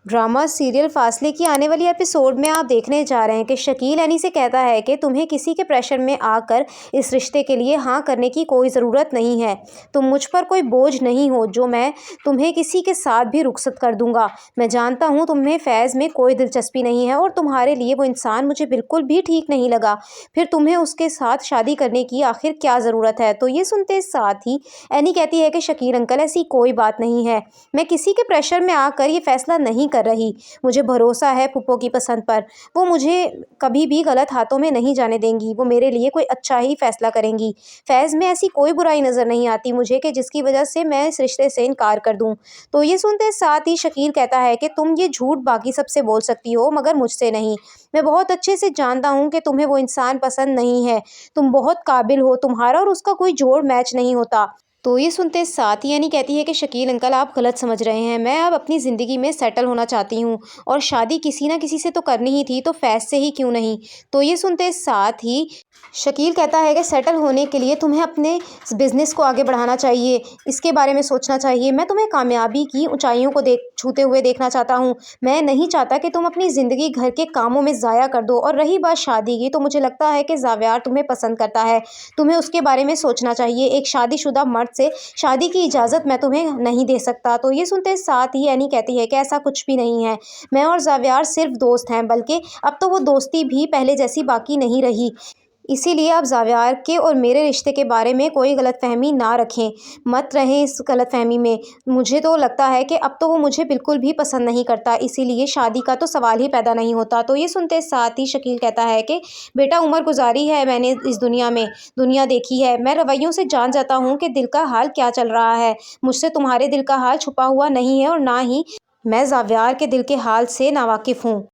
Drama serial फासले की आने वाली एपिसोड में आप देखने जा रहे हैं कि शकील एनी से कहता है कि तुम्हें किसी के प्रेशर में आकर इस रिश्ते के लिए हाँ करने की कोई ज़रूरत नहीं है। तुम मुझ पर कोई बोझ नहीं हो जो मैं तुम्हें किसी के साथ भी रुखसत कर दूंगा। मैं जानता हूँ तुम्हें फैज़ में कोई दिलचस्पी नहीं है और तुम्हारे लिए वो इंसान मुझे बिल्कुल भी ठीक नहीं लगा। फिर तुम्हें उसके साथ शादी करने की आखिर क्या ज़रूरत है। तो ये सुनते साथ ही एनी कहती है कि शकील अंकल ऐसी कोई बात नहीं है। मैं किसी के प्रेशर में आकर ये फैसला नहीं कर रही। मुझे भरोसा है पुप्पो की पसंद पर। वो मुझे कभी भी गलत हाथों में नहीं जाने देंगी। वो मेरे लिए कोई अच्छा ही फैसला करेंगी। फैज़ में ऐसी कोई बुराई नज़र नहीं आती मुझे कि जिसकी वजह से मैं इस रिश्ते से इनकार कर दूं। तो ये सुनते साथ ही शकील कहता है कि तुम ये झूठ बाकी सबसे बोल सकती हो मगर मुझसे नहीं। मैं बहुत अच्छे से जानता हूँ कि तुम्हें वो इंसान पसंद नहीं है। तुम बहुत काबिल हो, तुम्हारा और उसका कोई जोड़ मैच नहीं होता। तो ये सुनते साथ ही यानी कहती है कि शकील अंकल आप गलत समझ रहे हैं। मैं अब अपनी ज़िंदगी में सेटल होना चाहती हूँ और शादी किसी ना किसी से तो करनी ही थी, तो फैज़ से ही क्यों नहीं। तो ये सुनते साथ ही शकील कहता है कि सेटल होने के लिए तुम्हें अपने बिज़नेस को आगे बढ़ाना चाहिए, इसके बारे में सोचना चाहिए। मैं तुम्हें कामयाबी की ऊंचाइयों को छूते हुए देखना चाहता हूँ। मैं नहीं चाहता कि तुम अपनी ज़िंदगी घर के कामों में ज़ाया कर दो। और रही बात शादी की, तो मुझे लगता है कि ज़ावियार तुम्हें पसंद करता है। तुम्हें उसके बारे में सोचना चाहिए। एक शादीशुदा मर्द से शादी की इजाज़त मैं तुम्हें नहीं दे सकता। तो ये सुनते साथ ही एनी कहती है कि ऐसा कुछ भी नहीं है। मैं और ज़ावियार सिर्फ दोस्त हैं, बल्कि अब तो वो दोस्ती भी पहले जैसी बाकी नहीं रही। इसीलिए आप ज़ावियार के और मेरे रिश्ते के बारे में कोई गलतफ़हमी ना रखें, मत रहें इस गलतफ़हमी में। मुझे तो लगता है कि अब तो वो मुझे बिल्कुल भी पसंद नहीं करता, इसीलिए शादी का तो सवाल ही पैदा नहीं होता। तो ये सुनते साथ ही शकील कहता है कि बेटा उम्र गुज़ारी है मैंने इस दुनिया में, दुनिया देखी है। मैं रवैयों से जान जाता हूँ कि दिल का हाल क्या चल रहा है। मुझसे तुम्हारे दिल का हाल छुपा हुआ नहीं है और ना ही मैं ज़ावियार के दिल के हाल से नावाकिफ़ हूँ।